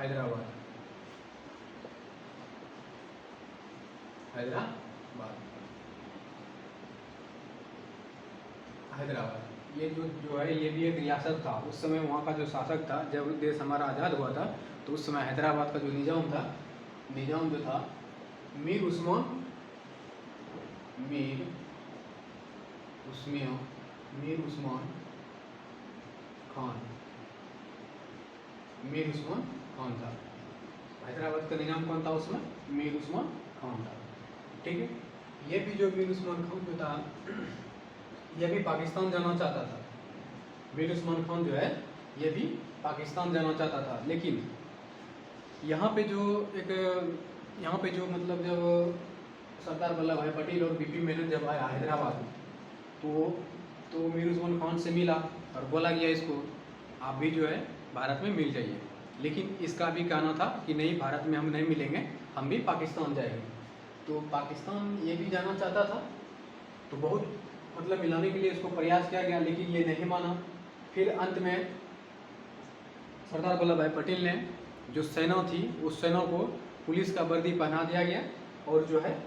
हैदराबाद, हैदराबाद, हैदराबाद। ये जो है ये भी एक रियासत था। उस समय वहाँ का जो शासक था, जब देश हमारा आज़ाद हुआ था, तो उस समय हैदराबाद का जो निज़ाम था, निज़ाम जो था मीर उस्मान, मीर उस्मान खान, मीर उस्मान खान था। हैदराबाद का निज़ाम कौन था उसमें? मीर उस्मान खान था। ठीक है। ये भी जो मीर उस्मान खान जो था, यह भी पाकिस्तान जाना चाहता था। मीर उस्मान खान जो है ये भी पाकिस्तान जाना चाहता था, लेकिन यहाँ पे जो मतलब जब सरदार वल्लभ भाई पटेल और बीपी मेनन जब आया हैदराबाद, तो मीर उस्मान खान से मिला और बोला गया इसको आप भी जो है भारत में मिल जाइए। लेकिन इसका भी कहना था कि नहीं, भारत में हम नहीं मिलेंगे, हम भी पाकिस्तान जाएंगे। तो पाकिस्तान ये भी जाना चाहता था, तो बहुत मतलब मिलाने के लिए इसको प्रयास किया गया, लेकिन ये नहीं माना। फिर अंत में सरदार वल्लभ भाई पटेल ने जो सेना थी, उस सेना को पुलिस का वर्दी पहना दिया गया और जो है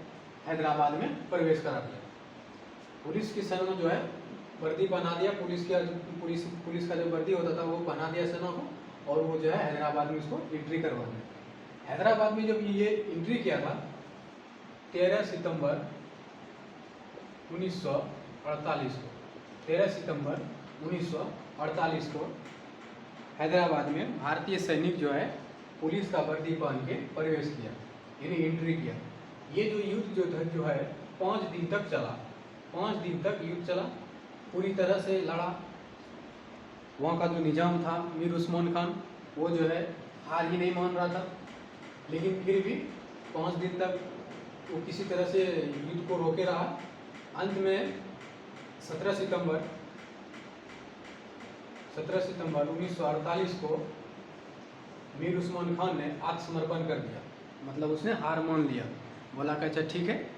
हैदराबाद में प्रवेश करा दिया। पुलिस की सेना जो है वर्दी पहना दिया, पुलिस का जो वर्दी होता था वो पहना दिया सेना को, और वो जो है हैदराबाद में उसको एंट्री करवा दिया। हैदराबाद में जब ये एंट्री किया था 13 सितंबर 1948 को, 13 सितंबर 1948 को हैदराबाद में भारतीय सैनिक जो है पुलिस का वर्दी पहन के प्रवेश किया, यानी एंट्री किया। ये जो युद्ध जो है 5 दिन तक चला, 5 दिन तक युद्ध चला, पूरी तरह से लड़ा। वहाँ का जो निज़ाम था मीर उस्मान खान, वो जो है हार ही नहीं मान रहा था, लेकिन फिर भी 5 दिन तक वो किसी तरह से युद्ध को रोके रहा। अंत में 17 सितंबर 1948 को मीर उस्मान खान ने आत्मसमर्पण कर दिया, मतलब उसने हार मान लिया, बोला कि अच्छा ठीक है,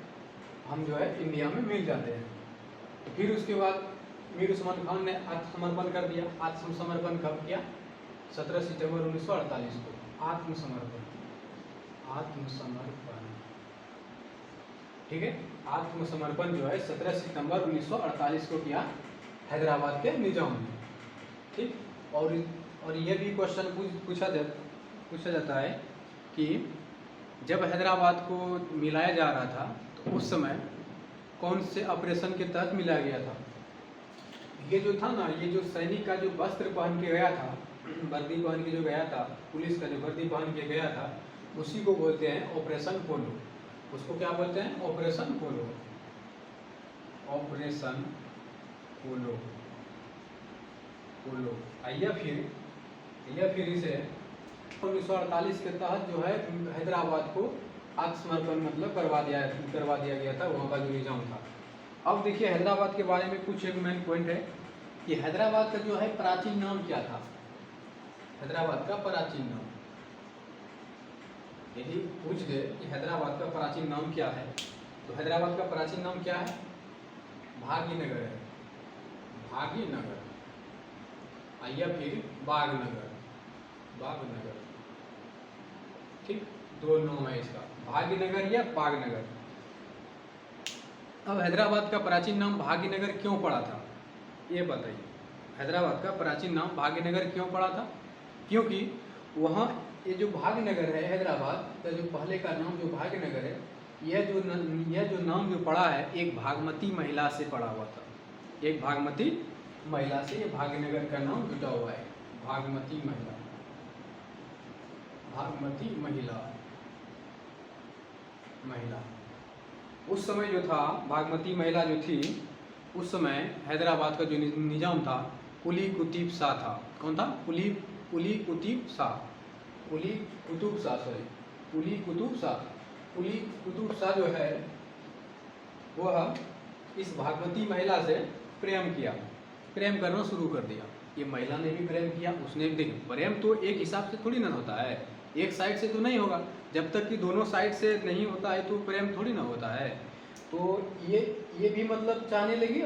हम जो है इंडिया में मिल जाते हैं। तो फिर उसके बाद मीर उस्मान खान ने आत्मसमर्पण कर दिया। आत्मसमर्पण कब किया? 17 सितंबर 1948 को आत्मसमर्पण, ठीक है। आत्मसमर्पण जो है 17 सितंबर 1948 को किया हैदराबाद के निज़ाम ने, ठीक। और ये भी क्वेश्चन पूछा जाता है कि जब हैदराबाद को मिलाया जा रहा था, तो उस समय कौन से ऑपरेशन के तहत मिलाया गया था? ये जो था ना, ये जो सैनिक का जो वस्त्र पहन के गया था, वर्दी पहन के जो गया था, पुलिस का जो वर्दी पहन के गया था, उसी को बोलते हैं ऑपरेशन पोलो। उसको क्या बोलते हैं? ऑपरेशन पोलो, ऑपरेशन पोलो। या फिर इसे 1948 के तहत जो है हैदराबाद को आत्मसमर्पण मतलब करवा दिया गया था, वहाँ का जो निज़ाम था। अब देखिए हैदराबाद के बारे में कुछ एक मेन पॉइंट है कि हैदराबाद का जो है प्राचीन नाम क्या था? हैदराबाद का प्राचीन नाम यदि पूछ दे कि हैदराबाद का प्राचीन नाम क्या है, तो हैदराबाद का प्राचीन नाम क्या है? भाग्यनगर है, भाग्यनगर, या फिर बागनगर, ठीक। 2 नाम है इसका, भाग्यनगर या बागनगर। अब हैदराबाद का प्राचीन नाम भाग्यनगर क्यों पड़ा था, ये बताइए। हैदराबाद का प्राचीन नाम भाग्यनगर क्यों पड़ा था? क्योंकि वहाँ ये जो भाग्यनगर है, हैदराबाद का जो पहले का नाम जो भाग्यनगर है, यह जो नाम जो पड़ा है एक भागमती महिला से पड़ा हुआ था। एक भागमती महिला से ये भाग्यनगर का नाम जुटा हुआ है। भागमती महिला, भागमती महिला। उस समय जो था भागमती महिला जो थी, उस समय हैदराबाद का जो निज़ाम था कुली कुतुब शाह था। कौन था? कुली कुतुब शाह जो है वह इस भागमती महिला से प्रेम करना शुरू कर दिया। ये महिला ने भी प्रेम किया, उसने भी। देखिए प्रेम तो एक हिसाब से थोड़ी ना होता है, एक साइड से तो नहीं होगा। जब तक कि दोनों साइड से नहीं होता है तो प्रेम थोड़ी ना होता है। तो ये भी मतलब चाहने लगी।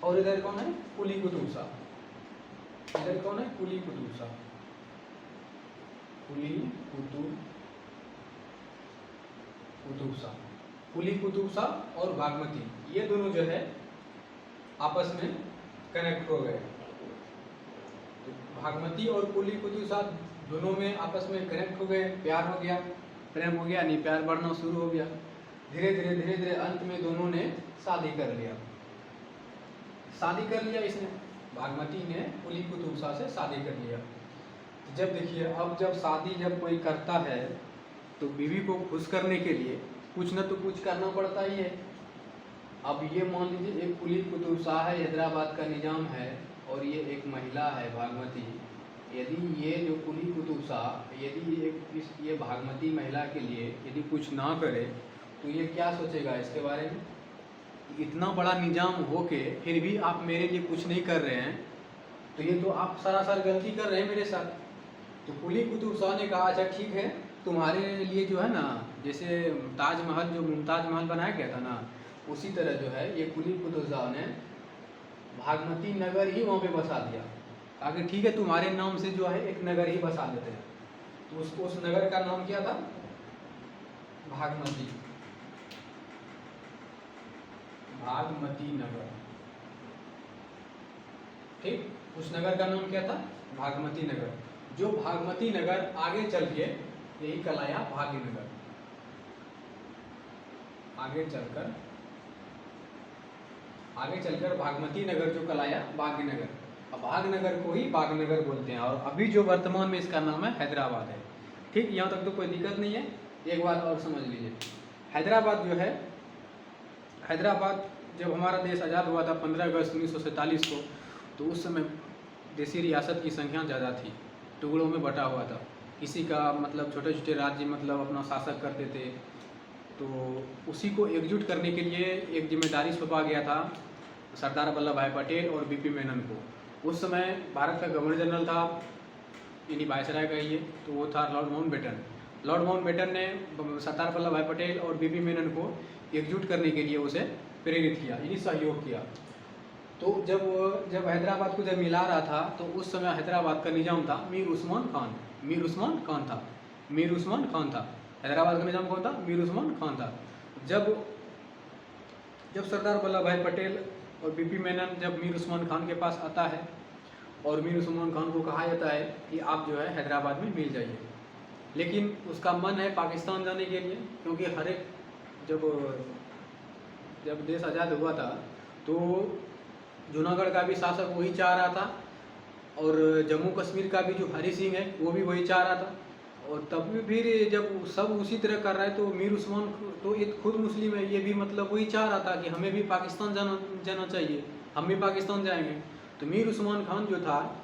और इधर कौन है? कुली कुतुब शाह। इधर कौन है? कुली कुतुब शाह। कुली कुतुब शाह, कुली कुतुब शाह और बागमती, ये दोनों जो है आपस में कनेक्ट हो गए। तो बागमती और कुली कुतुब शाह दोनों में आपस में कनेक्ट हो गए, प्यार हो गया, प्रेम हो गया, नहीं प्यार बढ़ना शुरू हो गया। धीरे धीरे अंत में दोनों ने शादी कर लिया। शादी कर लिया इसने, बागमती ने कुली कुतुब शाह से शादी कर लिया। जब देखिए, अब जब शादी जब कोई करता है तो बीवी को खुश करने के लिए कुछ न तो कुछ करना पड़ता ही है। अब ये मान लीजिए एक कुली कुतुब शाह है, हैदराबाद का निज़ाम है, और ये एक महिला है बागमती। यदि ये जो कुली कुतुब शाह यदि ये बागमती महिला के लिए यदि कुछ ना करे तो ये क्या सोचेगा इसके बारे में? इतना बड़ा निज़ाम हो के फिर भी आप मेरे लिए कुछ नहीं कर रहे हैं, तो ये तो आप सरासर गलती कर रहे हैं मेरे साथ। तो कुली कुतुब शाह ने कहा अच्छा ठीक है, तुम्हारे लिए जो है ना, जैसे ताजमहल जो मुमताज महल बनाया गया था ना, उसी तरह जो है ये कुली कुतुब शाह ने बागमती नगर ही वहाँ पे बसा दिया। आगे ठीक है, तुम्हारे नाम से जो है एक नगर ही बसा देते हैं। तो उस नगर का नाम क्या था? बागमती, बागमती नगर। ठीक, उस नगर का नाम क्या था? बागमती नगर। जो बागमती नगर आगे चल के यही कहलाया भाग्यनगर। आगे चलकर बागमती नगर जो कहलाया भाग्यनगर। अब भाग्यनगर को ही बागनगर बोलते हैं, और अभी जो वर्तमान में इसका नाम है हैदराबाद है। ठीक, यहाँ तक तो कोई दिक्कत नहीं है। एक बात और समझ लीजिए, हैदराबाद जो है, हैदराबाद जब हमारा देश आज़ाद हुआ था 15 अगस्त 1947 को, तो उस समय देशी रियासत की संख्या ज़्यादा थी, टुकड़ों में बटा हुआ था। किसी का मतलब छोटे छोटे राज्य मतलब अपना शासक करते थे, तो उसी को एकजुट करने के लिए एक जिम्मेदारी सौंपा गया था सरदार वल्लभ भाई पटेल और बीपी मेनन को। उस समय भारत का गवर्नर जनरल था, यानी वायसराय का ही है, तो वो था लॉर्ड माउंटबेटन। लॉर्ड माउंटबेटन ने सरदार वल्लभ भाई पटेल और बीपी मेनन को एकजुट करने के लिए उसे प्रेरित किया, यानी सहयोग किया। तो जब हैदराबाद को जब मिला रहा था, तो उस समय हैदराबाद का निज़ाम था मीर उस्मान खान। हैदराबाद का निज़ाम कौन था? मीर उस्मान खान था। जब सरदार वल्लभ भाई पटेल और बीपी मेनन जब मीर उस्मान खान के पास आता है, और मीर उस्मान खान को कहा जाता है कि आप जो है हैदराबाद में मिल जाइए, लेकिन उसका मन है पाकिस्तान जाने के लिए, क्योंकि हर एक जब देश आज़ाद हुआ था तो जूनागढ़ का भी शासक वही चाह रहा था, और जम्मू कश्मीर का भी जो हरी सिंह है वो भी वही चाह रहा था। और तब भी फिर जब सब उसी तरह कर रहा है, तो मीर उस्मान तो एक खुद मुस्लिम है, ये भी मतलब वही चाह रहा था कि हमें भी पाकिस्तान जाना चाहिए, हम भी पाकिस्तान जाएंगे। तो मीर उस्मान खान जो था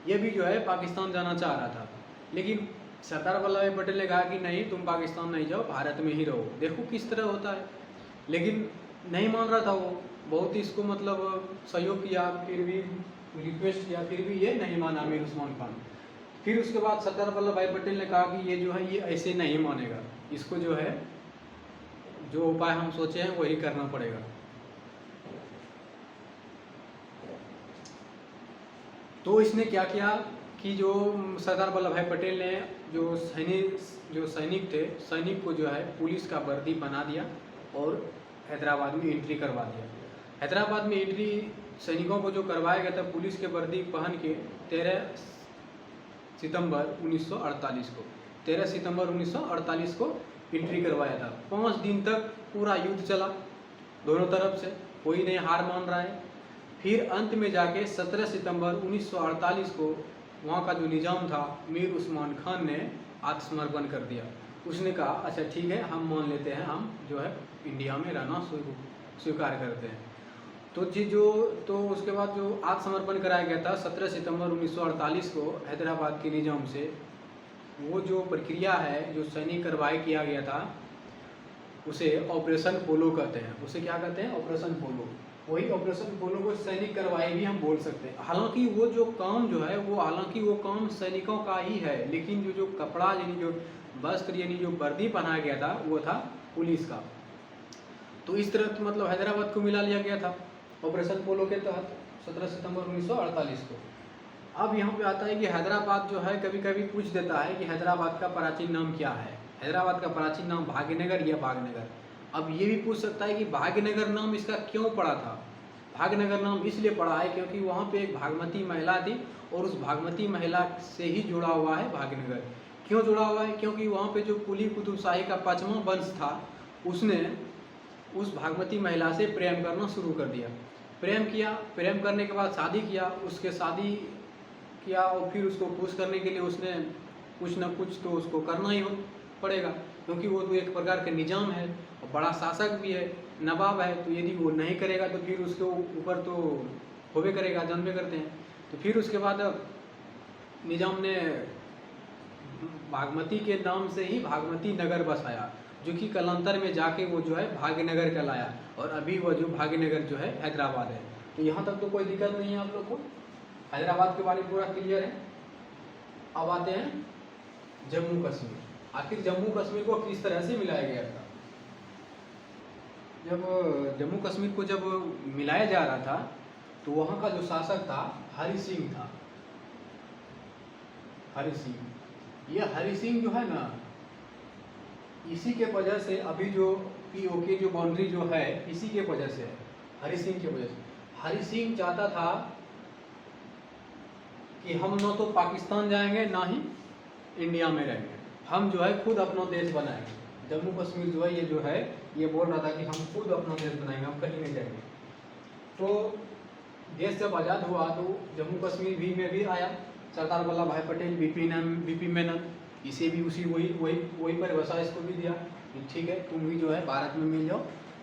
ये भी जो है पाकिस्तान जाना चाह रहा था, लेकिन सरदार वल्लभ भाई पटेल ने कहा कि नहीं, तुम पाकिस्तान नहीं जाओ, भारत में ही रहो। देखो किस तरह होता है, लेकिन नहीं मान रहा था वो, बहुत ही इसको मतलब सहयोग किया, फिर भी रिक्वेस्ट किया, फिर भी ये नहीं माना मीर उस्मान खान। फिर उसके बाद सरदार वल्लभ भाई पटेल ने कहा कि ये जो है ये ऐसे नहीं मानेगा, इसको जो है जो उपाय हम सोचे हैं वही करना पड़ेगा। तो इसने क्या किया कि जो सरदार वल्लभ भाई पटेल ने जो सैनिक थे, सैनिक को जो है पुलिस का वर्दी बना दिया और हैदराबाद में एंट्री करवा दिया। हैदराबाद में एंट्री सैनिकों को जो करवाया गया था पुलिस के वर्दी पहन के 13 सितंबर 1948 को एंट्री करवाया था। 5 दिन तक पूरा युद्ध चला दोनों तरफ से, कोई नहीं हार मान रहा है। फिर अंत में जाके 17 सितंबर 1948 को वहाँ का जो निज़ाम था मीर उस्मान खान ने आत्मसमर्पण कर दिया। उसने कहा अच्छा ठीक है, हम मान लेते हैं, हम जो है इंडिया में रहना स्वीकार करते हैं। तो उसके बाद जो आत्मसमर्पण कराया गया था 17 सितंबर 1948 को हैदराबाद के निज़ाम से, वो जो प्रक्रिया है जो सैनिक कार्रवाई किया गया था उसे ऑपरेशन पोलो कहते हैं। उसे क्या कहते हैं? ऑपरेशन पोलो। वही ऑपरेशन पोलो को सैनिक कार्रवाई भी हम बोल सकते हैं। हालांकि वो जो काम जो है वो काम सैनिकों का ही है, लेकिन जो कपड़ा यानी जो वस्त्र यानी जो वर्दी पहनाया गया था वो था पुलिस का। तो इस तरह मतलब हैदराबाद को मिला लिया गया था ऑपरेशन पोलो के तहत 17 सितंबर 1948 को। अब यहाँ पे आता है कि हैदराबाद जो है कभी कभी पूछ देता है कि हैदराबाद का प्राचीन नाम क्या है। हैदराबाद का प्राचीन नाम भाग्यनगर या भागनगर। अब ये भी पूछ सकता है कि भाग्यनगर नाम इसका क्यों पड़ा था। भाग्यनगर नाम इसलिए पड़ा है क्योंकि वहाँ पे एक भागमती महिला थी और उस भागमती महिला से ही जुड़ा हुआ है भाग्यनगर। क्यों जुड़ा हुआ है? क्योंकि वहाँ पे जो कुली कुतुब शाही का 5वां वंश था उसने उस भागमती महिला से प्रेम करना शुरू कर दिया। प्रेम किया, प्रेम करने के बाद शादी किया, उसके शादी किया और फिर उसको खुश करने के लिए उसने कुछ न कुछ तो उसको करना ही पड़ेगा, क्योंकि वो तो एक प्रकार का निज़ाम है और बड़ा शासक भी है, नवाब है। तो यदि वो नहीं करेगा तो फिर उसके ऊपर तो होबे करेगा, जन्मे करते हैं। तो फिर उसके बाद निज़ाम ने भागमती के नाम से ही भागमती नगर बसाया, जो कि कालांतर में जाके वो जो है भाग्यनगर कहलाया और अभी वो जो भाग्यनगर जो है हैदराबाद है। तो यहाँ तक तो कोई दिक्कत नहीं है आप लोग को, हैदराबाद के बारे में पूरा क्लियर है। अब आते हैं जम्मू कश्मीर। आखिर जम्मू कश्मीर को किस तरह से मिलाया गया था? जब जम्मू कश्मीर को जब मिलाया जा रहा था तो वहाँ का जो शासक था हरि सिंह था। हरि सिंह, ये हरि सिंह जो है ना, इसी के वजह से अभी जो पीओके जो बाउंड्री जो है इसी के वजह से है, हरि सिंह के वजह से। हरि सिंह चाहता था कि हम ना तो पाकिस्तान जाएंगे ना ही इंडिया में रहेंगे, हम जो है खुद अपना देश बनाएंगे। जम्मू कश्मीर जो है ये बोल रहा था कि हम खुद अपना देश बनाएंगे, हम कहीं नहीं जाएंगे। तो देश जब आज़ाद हुआ तो जम्मू कश्मीर भी में भी आया सरदार वल्लभ भाई पटेल, बीपी मेनन, इसे भी वही परिभाषा इसको भी दिया कि ठीक है तुम भी जो है भारत में मिल जाओ।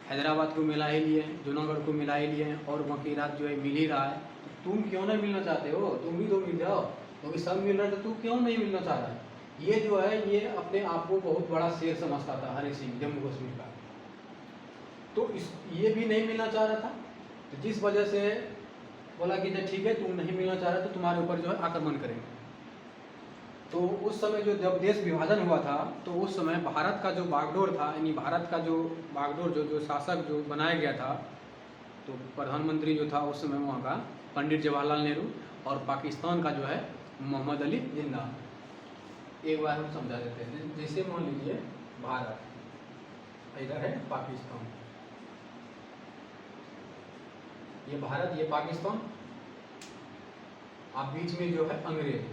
हैदराबाद को मिला ही लिए, जूनागढ़ को मिला ही लिए और बाकी रात जो है मिल ही रहा है। तो तुम क्यों नहीं मिलना चाहते हो? तुम भी तो मिल जाओ, क्योंकि सब मिल रहा है तो तू क्यों नहीं मिलना चाह रहा है? ये जो है ये अपने आप को बहुत बड़ा शेर समझता था हरि सिंह जम्मू कश्मीर का। तो ये भी नहीं मिलना चाह रहा था, तो जिस वजह से बोला कि ठीक है तुम नहीं मिलना चाह रहे तो तुम्हारे ऊपर जो है आक्रमण करेंगे। तो उस समय जो जब देश विभाजन हुआ था तो उस समय भारत का जो बागडोर था, यानी भारत का जो बागडोर जो शासक जो बनाया गया था, तो प्रधानमंत्री जो था उस समय वहाँ का पंडित जवाहरलाल नेहरू और पाकिस्तान का जो है मोहम्मद अली जिन्ना। एक बार हम समझा देते हैं। जैसे मान लीजिए भारत, इधर है पाकिस्तान, ये भारत ये पाकिस्तान, आप बीच में जो है अंग्रेज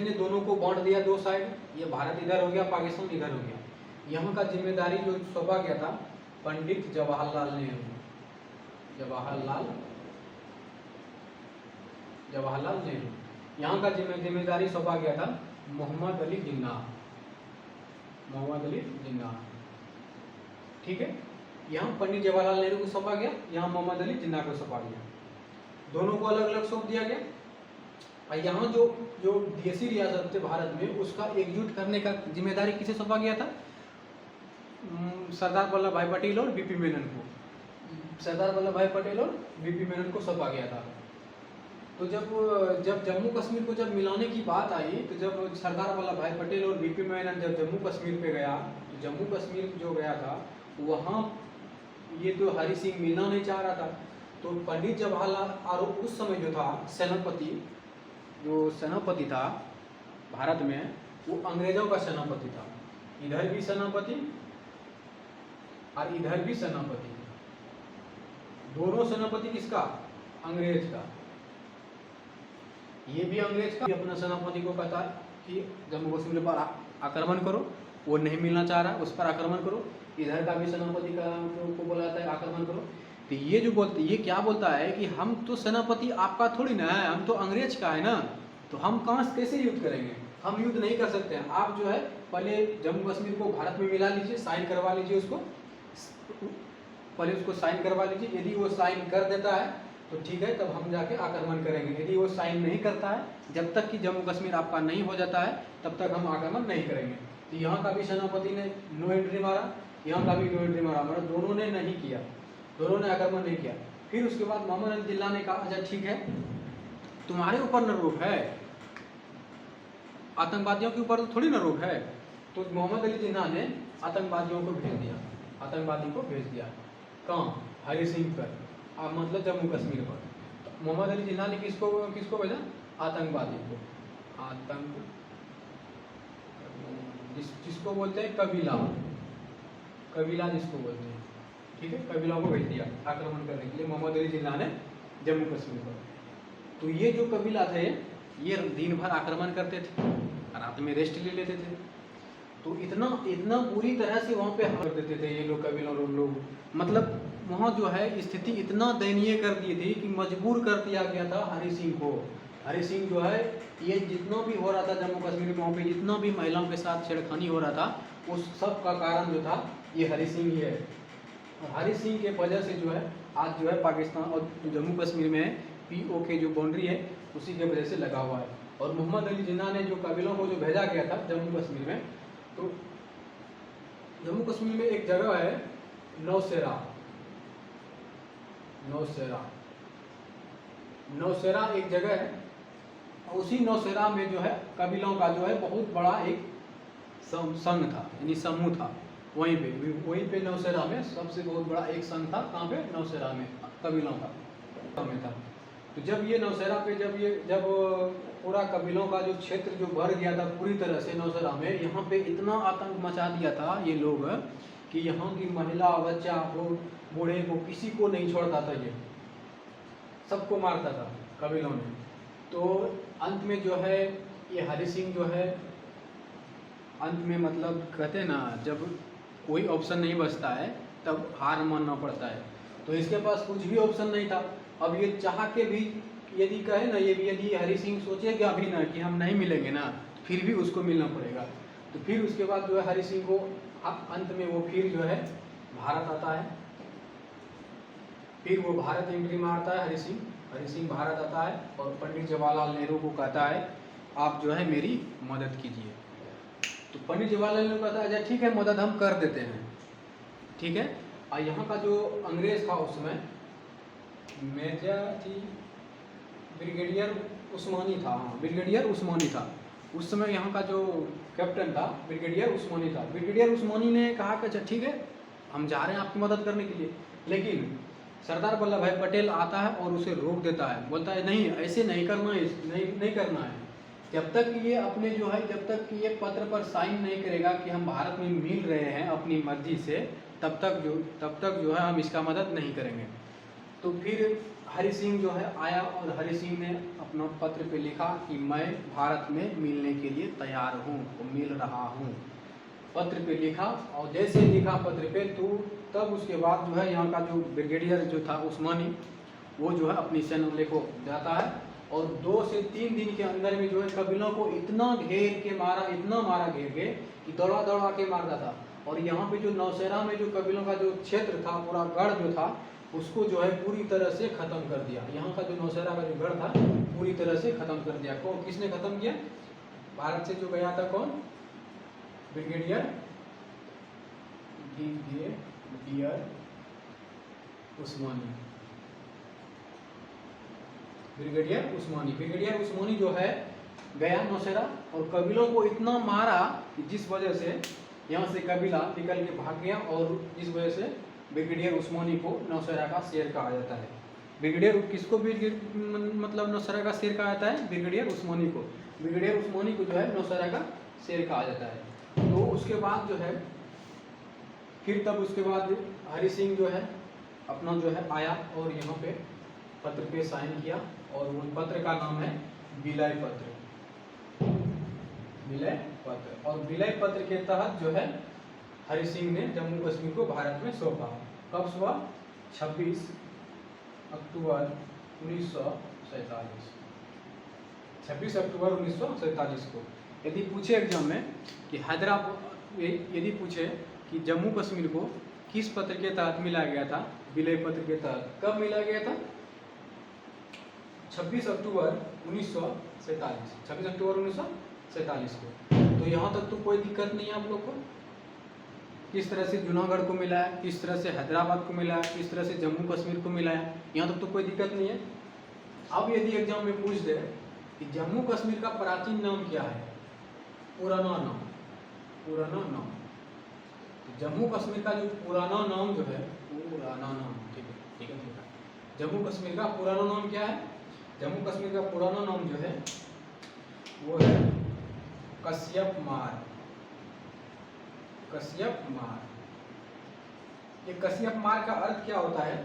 ने दोनों को बांट दिया दो साइड, ये भारत इधर हो गया, पाकिस्तान इधर हो गया। यहाँ का जिम्मेदारी जो सौंपा गया था पंडित जवाहरलाल नेहरू, जवाहरलाल नेहरू। यहाँ का जिम्मेदारी सौंपा गया था मोहम्मद अली जिन्ना। ठीक है, यहाँ पंडित जवाहरलाल नेहरू को सौंपा गया, यहाँ मोहम्मद अली जिन्ना को सौंपा गया, दोनों को अलग अलग सौंप दिया गया। और यहाँ जो देशी रियासत थे भारत में उसका एकजुट करने का जिम्मेदारी किसे सौंपा गया था? सरदार वल्लभ भाई पटेल और बीपी मेनन को। सरदार वल्लभ भाई पटेल और बीपी मेनन को सौंपा गया था। तो जब जम्मू कश्मीर को जब मिलाने की बात आई, तो जब सरदार वल्लभ भाई पटेल और बीपी मेनन जब जम्मू कश्मीर पे गया, तो जम्मू कश्मीर जो गया था वहाँ ये तो हरि सिंह मिलना नहीं चाह रहा था। तो पंडित जवाहरलाल और उस समय जो था सेनापति था भारत में, वो अंग्रेजों का सेनापति था। इधर भी सेनापति और इधर भी सेनापति, दोनों सेनापति किसका? अंग्रेज का। ये भी अंग्रेज का अपना सेनापति को कहता है कि जम्मू कश्मीर पर आक्रमण करो, वो नहीं मिलना चाह रहा है उस पर आक्रमण करो। इधर का भी सेनापति को बोलाता है आक्रमण करो। तो ये क्या बोलता है कि हम तो सेनापति आपका थोड़ी ना है, हम तो अंग्रेज का है ना, तो हम कैसे युद्ध करेंगे? हम युद्ध नहीं कर सकते हैं। आप जो है पहले जम्मू कश्मीर को भारत में मिला लीजिए, साइन करवा लीजिए उसको, पहले उसको साइन करवा लीजिए। यदि वो साइन कर देता है तो ठीक है, तब हम जाके आक्रमण करेंगे। यदि वो साइन नहीं करता है, जब तक कि जम्मू कश्मीर आपका नहीं हो जाता है तब तक हम आक्रमण नहीं करेंगे। तो यहाँ का भी सेनापति ने नो एंट्री मारा, यहाँ का भी नो एंट्री मारा, मतलब दोनों ने नहीं किया, दोनों ने आक्रमण नहीं किया। फिर उसके बाद मोहम्मद अली जिन्ना ने कहा अच्छा ठीक है, तुम्हारे ऊपर न रोक है, आतंकवादियों के ऊपर थोड़ी ना रोक है। तो मोहम्मद अली जिन्ना ने आतंकवादियों को भेज दिया, आतंकवादी को भेज दिया कहाँ? हरि सिंह पर, मतलब जम्मू कश्मीर पर। तो मोहम्मद अली जिन्ना ने किसको किसको भेजा? आतंकवादी को। आतंक जिसको बोलते हैं कबीला, कबीला जिसको बोलते हैं, ठीक है, कबीलाओं को भेज दिया आक्रमण करने के लिए मोहम्मद अली जिन्ना ने जम्मू कश्मीर पर। तो ये जो कबीला थे ये दिन भर आक्रमण करते थे, रात में रेस्ट ले लेते थे। तो इतना इतना बुरी तरह से वहाँ पे हमला कर देते थे ये लोग, कबीला लोग, मतलब वहाँ जो है स्थिति इतना दयनीय कर दी थी कि मजबूर कर दिया गया था हरि सिंह को। हरि सिंह जो है ये जितना भी हो रहा था जम्मू कश्मीर में, वहाँ पे जितना भी महिलाओं के साथ छेड़खानी हो रहा था उस सब का कारण जो था ये हरि सिंह ही है। और हरि सिंह के वजह से जो है आज जो है पाकिस्तान और जम्मू कश्मीर में POK जो बाउंड्री है उसी के वजह से लगा हुआ है। और मोहम्मद अली जिन्ना ने जो कबीलों को जो भेजा गया था जम्मू कश्मीर में, तो जम्मू कश्मीर में एक जगह है नौशेरा। नौशेरा नौशेरा एक जगह है, उसी नौशेरा में जो है कबीलों का जो है बहुत बड़ा एक संघ था, यानी समूह था। वहीं पे नौशेरा में सबसे बहुत बड़ा एक संघ था। कहाँ पे? नौशेरा में कबीलों का में था। तो जब ये नौशेरा पे जब पूरा कबीलों का जो क्षेत्र जो भर गया था पूरी तरह से नौशेरा में, यहाँ पे इतना आतंक मचा दिया था ये लोग कि यहाँ की महिला बच्चा बूढ़े को किसी को नहीं छोड़ता था, ये सबको मारता था कबीलों ने। तो अंत में जो है ये हरि सिंह जो है अंत में मतलब कहते हैं ना, जब कोई ऑप्शन नहीं बचता है तब हार मानना पड़ता है। तो इसके पास कुछ भी ऑप्शन नहीं था। अब ये चाह के भी यदि कहे ना, ये भी यदि हरि सिंह सोचे कि अभी ना कि हम नहीं मिलेंगे ना, फिर भी उसको मिलना पड़ेगा। तो फिर उसके बाद जो है हरि सिंह को अंत में वो फिर जो है भारत आता है, फिर वो भारत एंट्री मारता है हरि सिंह भारत आता है और पंडित जवाहरलाल नेहरू को कहता है आप जो है मेरी मदद कीजिए। तो पंडित जवाहरलाल नेहरू कहता है अच्छा ठीक है, मदद हम कर देते हैं, ठीक है। और यहाँ का जो अंग्रेज था उस समय मेजर थी ब्रिगेडियर उस्मानी था, हाँ ब्रिगेडियर उस्मानी था उस समय। यहाँ का जो कैप्टन था ब्रिगेडियर उस्मानी था। ब्रिगेडियर उस्मानी ने कहा कि अच्छा ठीक है हम जा रहे हैं आपकी मदद करने के लिए, लेकिन सरदार वल्लभ भाई पटेल आता है और उसे रोक देता है, बोलता है नहीं ऐसे नहीं करना है, नहीं करना है। जब तक ये अपने जो है जब तक ये पत्र पर साइन नहीं करेगा कि हम भारत में मिल रहे हैं अपनी मर्जी से, तब तक जो है हम इसका मदद नहीं करेंगे। तो फिर हरि सिंह जो है आया और हरि सिंह ने अपना पत्र पे लिखा कि मैं भारत में मिलने के लिए तैयार हूँ, मिल रहा हूँ, पत्र पे लिखा। और जैसे लिखा पत्र पे तो तब उसके बाद जो है यहाँ का जो ब्रिगेडियर जो था उस्मानी वो जो है अपनी सेना लेको जाता है और 2 से 3 दिन के अंदर में जो है कबीलों को इतना घेर के मारा, इतना मारा घेर के कि दौड़ा दौड़ा के मारता था। और यहाँ पे जो नौशेरा में जो कबीलों का जो क्षेत्र था, पूरा गढ़ जो था उसको जो है पूरी तरह से ख़त्म कर दिया। यहाँ का जो नौशेरा का जो गढ़ था पूरी तरह से ख़त्म कर दिया। कौन किसने ख़त्म किया? भारत से जो गया था कौन? ब्रिगेडियर उस्मानी। ब्रिगेडियर उस्मानी जो है गया नौशेरा और कबीलों को इतना मारा कि जिस वजह से यहाँ से कबीला निकल के भाग गया और इस वजह से ब्रिगेडियर उस्मानी को नौशेरा का शेर कहा जाता है। ब्रिगेडियर किसको मतलब नौशेरा का शेर कहा जाता है? ब्रिगेडियर उस्मानी को। ब्रिगेडियर उस्मानी को जो है नौशेरा का शेर कहा जाता है। तो उसके बाद जो है फिर तब उसके बाद हरि सिंह जो है अपना जो है आया और यहाँ पे पत्र पे साइन किया और वो पत्र का नाम है विलय पत्र। विलय पत्र। और विलय पत्र के तहत जो है हरि सिंह ने जम्मू कश्मीर को भारत में सौंपा। कब सौंपा? 26 अक्टूबर 1947। 26 अक्टूबर 1947 को। यदि पूछे एग्जाम में कि हैदराबाद, यदि पूछे कि जम्मू कश्मीर को किस पत्र के तहत मिला गया था? विलय पत्र के तहत। कब मिला गया था? 26 अक्टूबर 1947। 26 अक्टूबर 1947 को। तो यहाँ तक तो कोई दिक्कत नहीं है आप लोग को। किस तरह से जूनागढ़ को मिला है, किस तरह से हैदराबाद को मिला है, किस तरह से जम्मू कश्मीर को मिला है, यहाँ तक तो कोई दिक्कत नहीं है। अब यदि एग्जाम में पूछ दे कि जम्मू कश्मीर का प्राचीन नाम क्या है? पुराना नाम। पुराना नाम। जम्मू कश्मीर का जो पुराना नाम जो है, पुराना नाम, ठीक है। जम्मू कश्मीर का पुराना नाम क्या है? जम्मू कश्मीर का पुराना नाम जो है वो है कश्यप मार। कश्यप मार। ये कश्यप मार का अर्थ क्या होता है?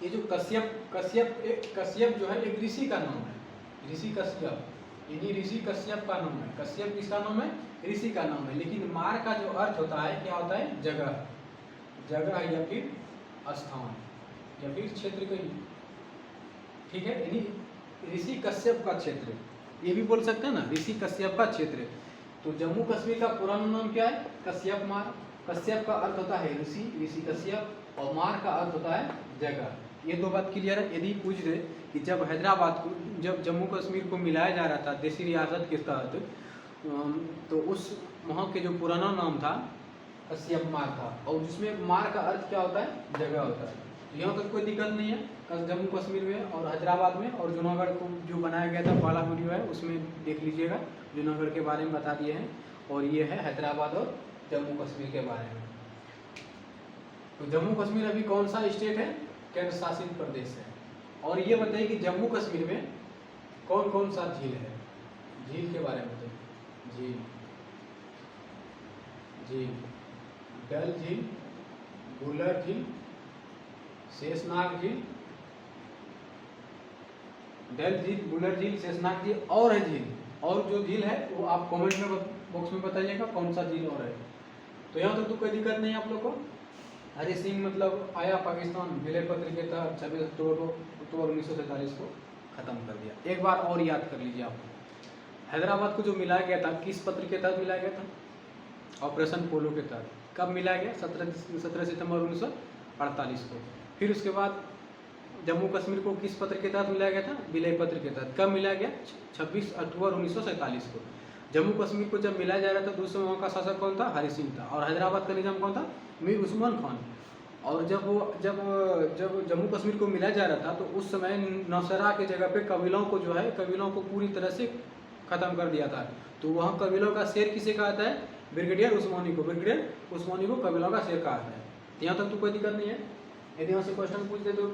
ये जो कश्यप जो है एक ऋषि का नाम है। ऋषि कश्यप, इन्हीं ऋषि कश्यप का नाम है। कश्यप किसका नाम है? ऋषि का नाम है। लेकिन मार का जो अर्थ होता है क्या होता है? जगह, जगह या फिर स्थान या फिर क्षेत्र कहीं, ठीक है। इन्हीं ऋषि कश्यप का क्षेत्र, ये भी बोल सकते हैं ना, ऋषि कश्यप का क्षेत्र। तो जम्मू कश्मीर का पुराना नाम क्या है? कश्यप मार। कश्यप का अर्थ होता है ऋषि, ऋषि कश्यप, और मार का अर्थ होता है जगह। ये दो बात क्लियर है। यदि पूछ दे कि जब हैदराबाद को, जब जम्मू कश्मीर को मिलाया जा रहा था देसी रियासत के तहत, तो उस वहाँ के जो पुराना नाम था कश्यप मार था, और जिसमें मार का अर्थ क्या होता है? जगह होता है। तो यहाँ तक कोई दिक्कत नहीं है जम्मू कश्मीर में और हैदराबाद में। और जूनागढ़ को जो बनाया गया था पहला वीडियो है उसमें देख लीजिएगा, जूनागढ़ के बारे में बता दिए हैं। और ये है हैदराबाद और जम्मू कश्मीर के बारे में। तो जम्मू कश्मीर अभी कौन सा स्टेट है? केंद्र शासित प्रदेश है। और ये बताइए कि जम्मू कश्मीर में कौन कौन सा झील है? झील के बारे में बताइए। झील, झील, डल झील, बुलर झील, शेषनाग झील, डल झील, बुलर झील, शेषनाग झील, और है झील। और जो झील है वो आप कमेंट में बॉक्स में बताइएगा कौन सा झील और है। तो यहाँ तक तो कोई दिक्कत नहीं है आप लोग को। हरि सिंह मतलब आया पाकिस्तान, विलय पत्र के तहत 26 अक्टूबर 1947 को खत्म कर दिया। एक बार और याद कर लीजिए आप, हैदराबाद को जो मिलाया गया था किस पत्र के तहत मिलाया गया था? ऑपरेशन पोलो के तहत। कब मिलाया गया? 17 सितंबर 1948 को। फिर उसके बाद जम्मू कश्मीर को किस पत्र के तहत मिलाया गया था? विलय पत्र के तहत। कब मिलाया गया? 26 अक्टूबर 1947 को। जम्मू कश्मीर को जब मिलाया जा रहा था तो उस समय वहाँ का शासक कौन था? हरि सिंह था। और हैदराबाद का निजाम कौन था? मीर उस्मान खान। और जब जम्मू कश्मीर को मिलाया जा रहा था तो उस समय नौशेरा के जगह पे कबीलों को जो है, कबीलों को पूरी तरह से खत्म कर दिया था। तो वहाँ कबीलों का शेर किसे कहा जाता है? ब्रिगेडियर उस्मानी को। ब्रिगेडियर उस्मानी को कबीलों का शेर कहा जाता है। यहाँ तक तो कोई दिक्कत नहीं है। यदि यहाँ से क्वेश्चन पूछ दे तो